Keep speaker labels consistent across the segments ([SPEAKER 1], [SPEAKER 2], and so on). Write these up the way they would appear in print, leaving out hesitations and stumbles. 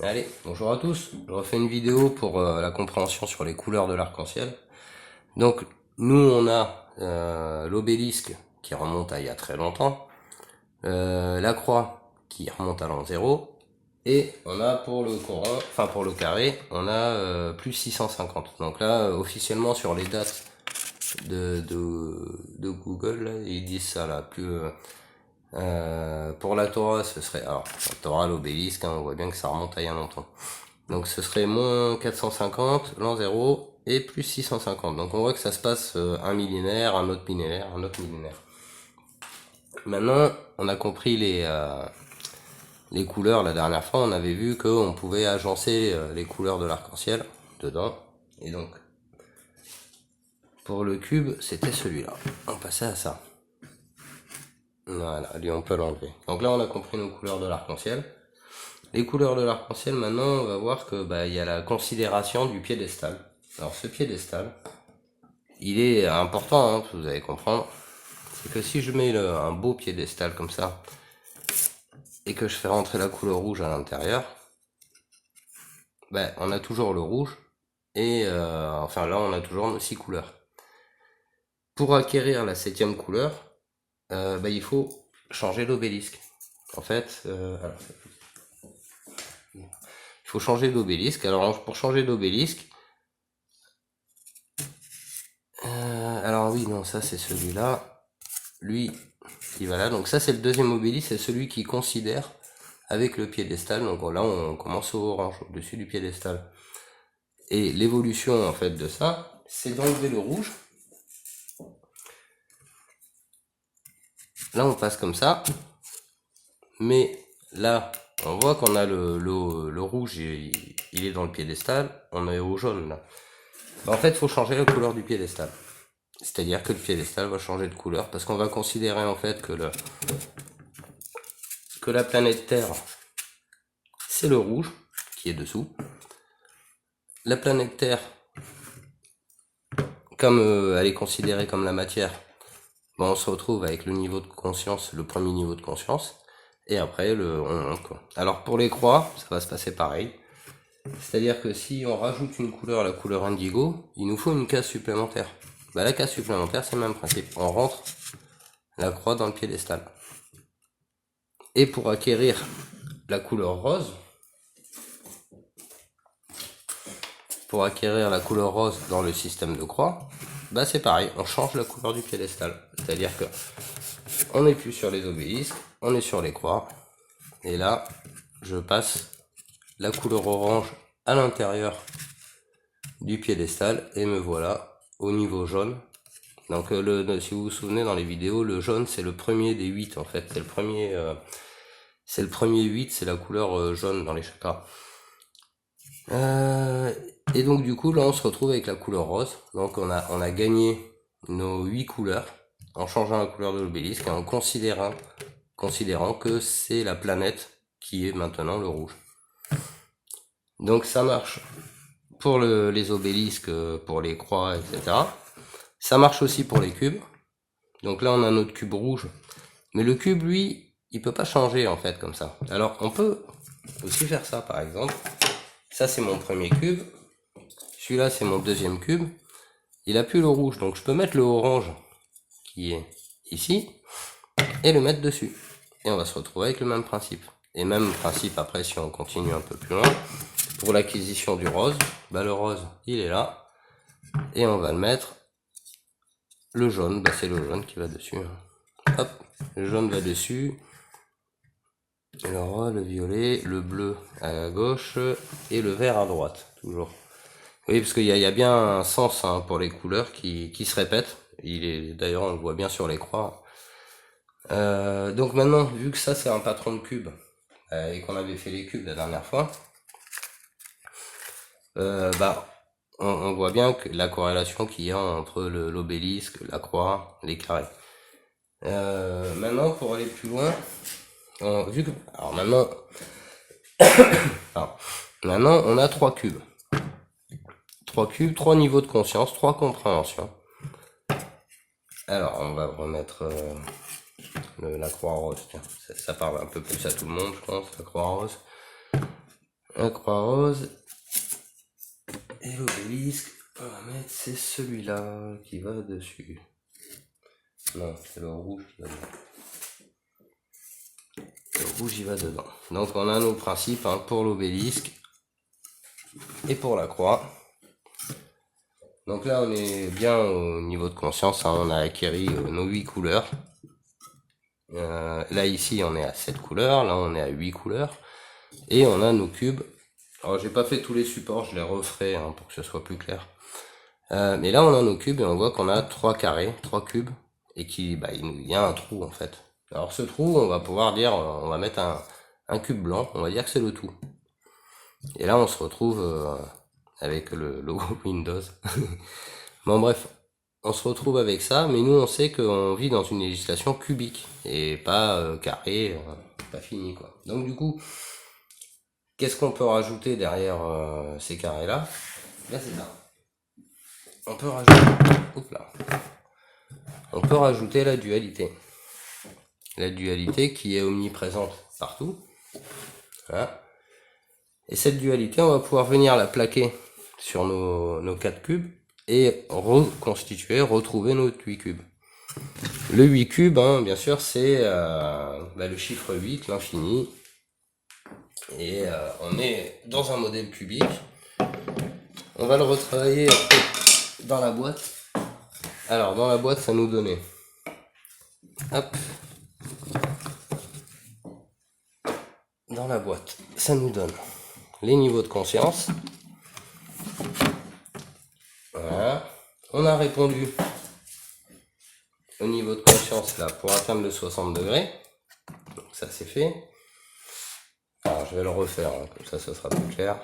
[SPEAKER 1] Allez, bonjour à tous. Je refais une vidéo pour la compréhension sur les couleurs de l'arc-en-ciel. Donc, nous, on a l'obélisque qui remonte à il y a très longtemps, la croix qui remonte à l'an 0, et on a pour le courant, enfin pour le carré, on a plus 650. Donc là, officiellement sur les dates de Google, là, ils disent ça là, pour la Torah, ce serait, alors, la Torah, l'obélisque, hein, on voit bien que ça remonte à il y a longtemps. Donc ce serait moins 450, l'an 0, et plus 650. Donc on voit que ça se passe un millénaire, un autre millénaire, un autre millénaire. Maintenant, on a compris les couleurs. La dernière fois, on avait vu qu'on pouvait agencer les couleurs de l'arc-en-ciel dedans. Et donc, pour le cube, c'était celui-là. On passait à ça. Voilà, lui on peut l'enlever. Donc là, on a compris nos couleurs de l'arc-en-ciel. Les couleurs de l'arc-en-ciel, maintenant, on va voir que il y a la considération du piédestal. Alors ce piédestal, il est important, hein, vous allez comprendre. C'est que si je mets un beau piédestal comme ça, et que je fais rentrer la couleur rouge à l'intérieur, on a toujours le rouge, et enfin là on a toujours nos 6 couleurs. Pour acquérir la 7e couleur, il faut changer l'obélisque. En fait, il faut changer d'obélisque. Alors pour changer d'obélisque, alors oui, non, ça c'est celui-là. Lui, il va là. Donc ça c'est le deuxième obélisque, c'est celui qui considère avec le piédestal. Donc là on commence au orange, au-dessus du piédestal. Et l'évolution en fait de ça, c'est d'enlever le rouge. Là on passe comme ça. Mais là, on voit qu'on a le rouge, il est dans le piédestal. On est au jaune là. En fait, il faut changer la couleur du piédestal. C'est-à-dire que le piédestal va changer de couleur parce qu'on va considérer en fait que la planète Terre, c'est le rouge qui est dessous. La planète Terre, comme elle est considérée comme la matière, on se retrouve avec le niveau de conscience, le premier niveau de conscience, et après on monte quoi. Alors pour les croix, ça va se passer pareil. C'est-à-dire que si on rajoute une couleur, la couleur indigo, il nous faut une case supplémentaire. La case supplémentaire, c'est le même principe. On rentre la croix dans le piédestal. Et pour acquérir la couleur rose, dans le système de croix, c'est pareil, on change la couleur du piédestal. C'est-à-dire que on n'est plus sur les obélisques, on est sur les croix. Et là, je passe la couleur orange à l'intérieur du piédestal et me voilà au niveau jaune. Donc si vous vous souvenez dans les vidéos, le jaune c'est le premier des 8 en fait. C'est le premier 8, c'est la couleur jaune dans les chakras. Et donc du coup là on se retrouve avec la couleur rose. Donc on a gagné nos 8 couleurs en changeant la couleur de l'obélisque et en considérant que c'est la planète qui est maintenant le rouge. Donc ça marche pour les obélisques, pour les croix, etc. Ça marche aussi pour les cubes. Donc là on a notre cube rouge. Mais le cube lui, il peut pas changer en fait comme ça. Alors on peut aussi faire ça par exemple. Ça c'est mon premier cube. Celui-là c'est mon deuxième cube. Il a plus le rouge, donc je peux mettre le orange qui est ici et le mettre dessus. Et on va se retrouver avec le même principe. Et même principe après si on continue un peu plus loin. Pour l'acquisition du rose, le rose il est là. Et on va le mettre. Le jaune, c'est le jaune qui va dessus. Hop, le jaune va dessus. Alors, le violet, le bleu à gauche et le vert à droite, toujours. Oui, parce qu'il y a bien un sens pour les couleurs qui se répètent. D'ailleurs, on le voit bien sur les croix. Donc maintenant, vu que ça c'est un patron de cube et qu'on avait fait les cubes la dernière fois, on voit bien que la corrélation qu'il y a entre l'obélisque, la croix, les carrés. Maintenant, pour aller plus loin, maintenant, on a 3 cubes. 3 cubes, 3 niveaux de conscience, 3 compréhensions. Alors, on va remettre la croix rose. Tiens, ça parle un peu plus à tout le monde, je pense, la croix rose. la croix rose et l'obélisque. On va mettre, c'est celui-là qui va dessus. Non, c'est le rouge qui va dedans. Le rouge il va dedans. Donc on a nos principes hein, pour l'obélisque et pour la croix. Donc là on est bien au niveau de conscience, hein, on a acquéri nos 8 couleurs. Là ici on est à 7 couleurs, là on est à 8 couleurs. Et on a nos cubes. Alors j'ai pas fait tous les supports, je les referai hein, pour que ce soit plus clair. Mais là on a nos cubes et on voit qu'on a 3 carrés, 3 cubes. Et qu'il y a un trou en fait. Alors ce trou, on va pouvoir dire, on va mettre un cube blanc, on va dire que c'est le tout. Et là on se retrouve avec le logo Windows. Bon bref, on se retrouve avec ça, mais nous on sait qu'on vit dans une législation cubique, et pas carré, pas fini quoi. Donc du coup, qu'est-ce qu'on peut rajouter derrière ces carrés là? Là c'est ça. On peut rajouter... Oups là. On peut rajouter la dualité. La dualité qui est omniprésente partout. Voilà. Et cette dualité, on va pouvoir venir la plaquer sur nos 4 cubes et reconstituer, retrouver nos 8 cubes. Le 8 cubes, hein, bien sûr, c'est le chiffre 8, l'infini. Et on est dans un modèle cubique. On va le retravailler dans la boîte. Alors, dans la boîte, ça nous donnait... Hop. Dans la boîte, ça nous donne les niveaux de conscience. Voilà. On a répondu au niveau de conscience là pour atteindre le 60 degrés. Donc ça c'est fait. Alors je vais le refaire, hein, comme ça ce sera plus clair.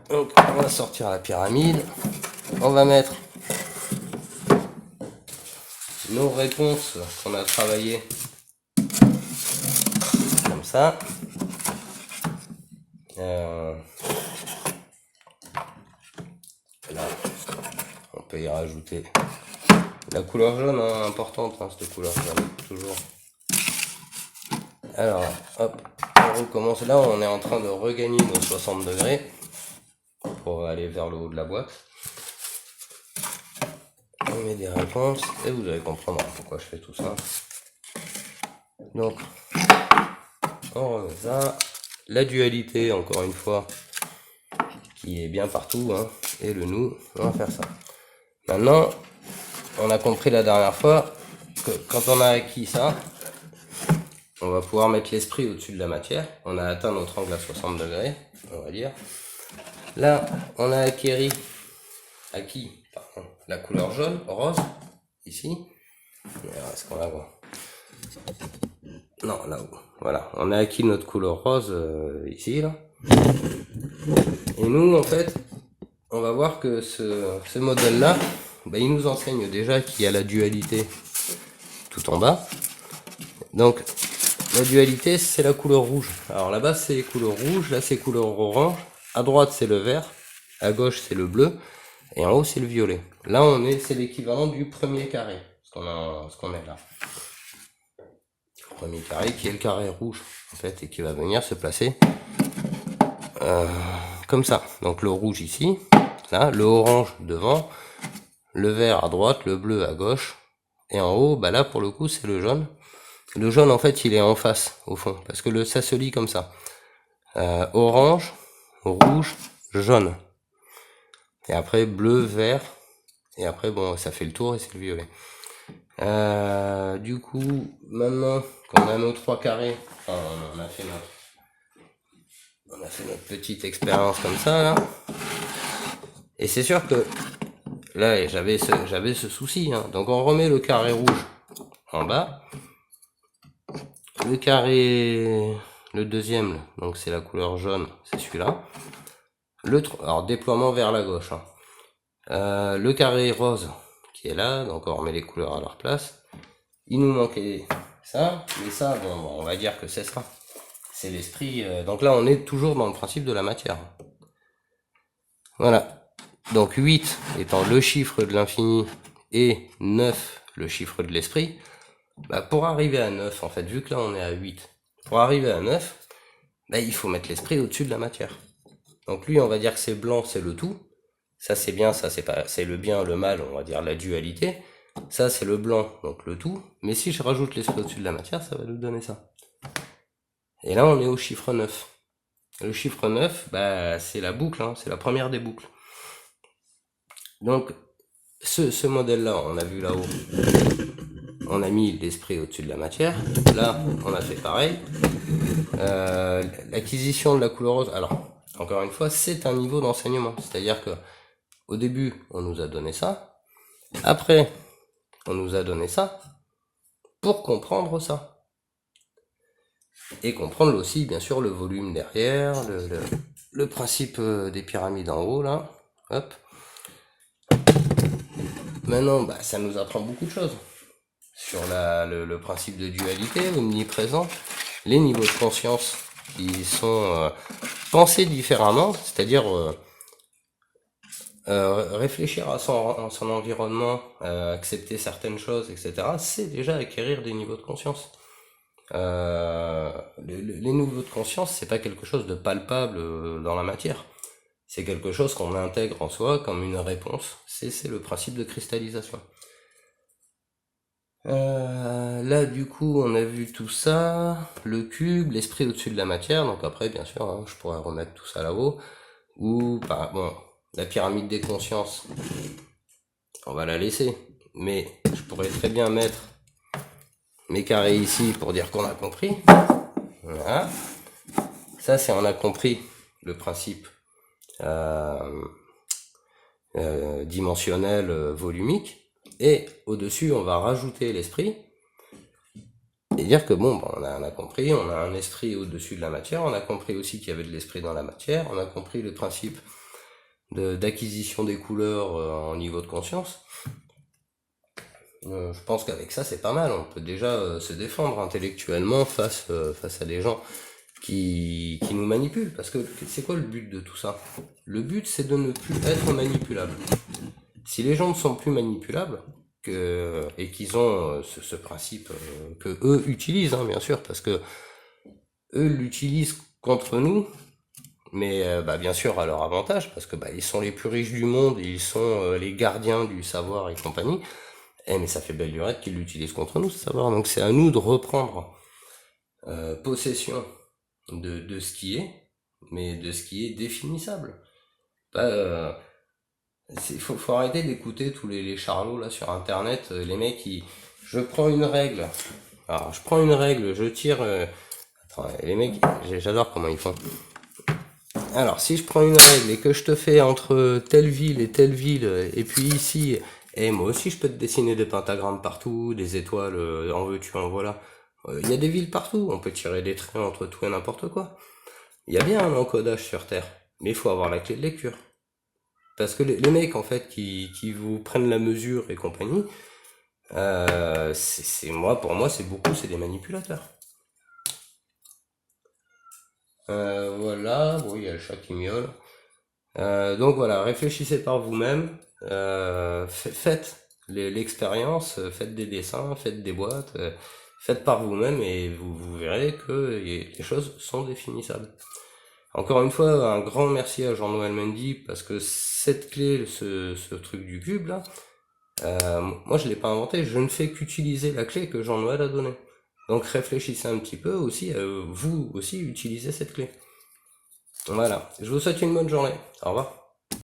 [SPEAKER 1] Donc on va sortir la pyramide. On va mettre nos réponses qu'on a travaillées comme ça. Là, on peut y rajouter la couleur jaune, hein, importante, hein, cette couleur jaune, toujours. Alors, hop, on recommence. Là, on est en train de regagner nos 60 degrés pour aller vers le haut de la boîte. On met des réponses et vous allez comprendre pourquoi je fais tout ça. Donc, on remet ça. La dualité, encore une fois, qui est bien partout, hein, et le nous, on va faire ça. Maintenant, on a compris la dernière fois que quand on a acquis ça, on va pouvoir mettre l'esprit au-dessus de la matière. On a atteint notre angle à 60 degrés, on va dire. Là, on a acquis la couleur jaune, rose, ici. Est-ce qu'on la voit? Non, là-haut. Voilà, on a acquis notre couleur rose ici, là. Et nous, en fait, on va voir que ce modèle-là, il nous enseigne déjà qu'il y a la dualité tout en bas. Donc, la dualité, c'est la couleur rouge. Alors là-bas, c'est couleur rouge, là, c'est couleur orange. À droite, c'est le vert. À gauche, c'est le bleu. Et en haut, c'est le violet. Là, c'est l'équivalent du premier carré, ce qu'on est là. Le premier carré qui est le carré rouge, en fait, et qui va venir se placer comme ça. Donc le rouge ici, là, le orange devant, le vert à droite, le bleu à gauche, et en haut, là, pour le coup, c'est le jaune. Le jaune, en fait, il est en face, au fond, parce que ça se lit comme ça. Orange, rouge, jaune. Et après, bleu, vert. Et après, bon, ça fait le tour et c'est le violet. Du coup, maintenant qu'on a nos 3 carrés, enfin, on a fait notre petite expérience comme ça, là. Et c'est sûr que, là, j'avais ce souci, hein. Donc on remet le carré rouge en bas. Le carré, le deuxième, donc c'est la couleur jaune, c'est celui-là. Alors déploiement vers la gauche, hein. Le carré rose qui est là, donc on remet les couleurs à leur place. Il nous manquait ça, mais ça, bon, on va dire que c'est ça. C'est l'esprit. Donc là, on est toujours dans le principe de la matière. Voilà. Donc 8 étant le chiffre de l'infini et 9 le chiffre de l'esprit. Pour arriver à 9, en fait, vu que là on est à 8, pour arriver à 9, bah, il faut mettre l'esprit au-dessus de la matière. Donc lui, on va dire que c'est blanc, c'est le tout. Ça c'est bien, ça c'est pas, c'est le bien, le mal, on va dire la dualité. Ça c'est le blanc, donc le tout. Mais si je rajoute l'esprit au-dessus de la matière, ça va nous donner ça. Et là on est au chiffre 9. Le chiffre 9, bah, c'est la boucle, hein, c'est la première des boucles. Donc ce modèle-là, on a vu là-haut, on a mis l'esprit au-dessus de la matière. Là, on a fait pareil. L'acquisition de la couleur rose, alors, encore une fois, c'est un niveau d'enseignement. C'est-à-dire que au début, on nous a donné ça. Après, on nous a donné ça pour comprendre ça. Et comprendre aussi, bien sûr, le volume derrière, le principe des pyramides en haut, là. Hop. Maintenant, bah, ça nous apprend beaucoup de choses. Sur le principe de dualité, omniprésent, les niveaux de conscience qui sont pensés différemment, c'est-à-dire réfléchir à son environnement, accepter certaines choses, etc., c'est déjà acquérir des niveaux de conscience. Les niveaux de conscience, c'est pas quelque chose de palpable dans la matière. C'est quelque chose qu'on intègre en soi comme une réponse. C'est le principe de cristallisation. Là, du coup, on a vu tout ça, le cube, l'esprit au-dessus de la matière. Donc après, bien sûr, hein, je pourrais remettre tout ça là-haut. Ou, bah, bon, la pyramide des consciences, on va la laisser. Mais je pourrais très bien mettre mes carrés ici pour dire qu'on a compris. Voilà. Ça, c'est on a compris le principe dimensionnel volumique. Et au-dessus, on va rajouter l'esprit. Et dire que bon, on a compris, on a un esprit au-dessus de la matière, on a compris aussi qu'il y avait de l'esprit dans la matière, on a compris le principe d'acquisition des couleurs en niveau de conscience. Je pense qu'avec ça, c'est pas mal. On peut déjà se défendre intellectuellement face à des gens qui nous manipulent. Parce que c'est quoi le but de tout ça? Le but, c'est de ne plus être manipulable. Si les gens ne sont plus manipulables, et qu'ils ont ce principe que eux utilisent, hein, bien sûr, parce que eux l'utilisent contre nous, mais bah, bien sûr à leur avantage, parce que bah, ils sont les plus riches du monde, ils sont les gardiens du savoir et compagnie. Mais ça fait belle lurette qu'ils l'utilisent contre nous, ce savoir. Donc c'est à nous de reprendre possession de ce qui est, mais de ce qui est définissable. Faut arrêter d'écouter tous les charlots là sur internet, les mecs qui... Je prends une règle. Alors je prends une règle, je tire... Attends, les mecs, j'adore comment ils font. Alors si je prends une règle et que je te fais entre telle ville, et puis ici... Et moi aussi je peux te dessiner des pentagrammes partout, des étoiles, en veux-tu, en voilà. Il y a des villes partout, on peut tirer des traits entre tout et n'importe quoi. Il y a bien un encodage sur Terre, mais il faut avoir la clé de lecture. Parce que les mecs en fait qui vous prennent la mesure et compagnie, pour moi c'est des manipulateurs. Voilà, bon il y a le chat qui miaule. Donc voilà, réfléchissez par vous-même, faites l'expérience, faites des dessins, faites des boîtes, faites par vous-même et vous verrez que les choses sont définissables. Encore une fois, un grand merci à Jean-Noël Mendy parce que cette clé, ce truc du cube là, moi je l'ai pas inventé, je ne fais qu'utiliser la clé que Jean-Noël a donnée. Donc réfléchissez un petit peu aussi, vous aussi utilisez cette clé. Voilà, je vous souhaite une bonne journée. Au revoir.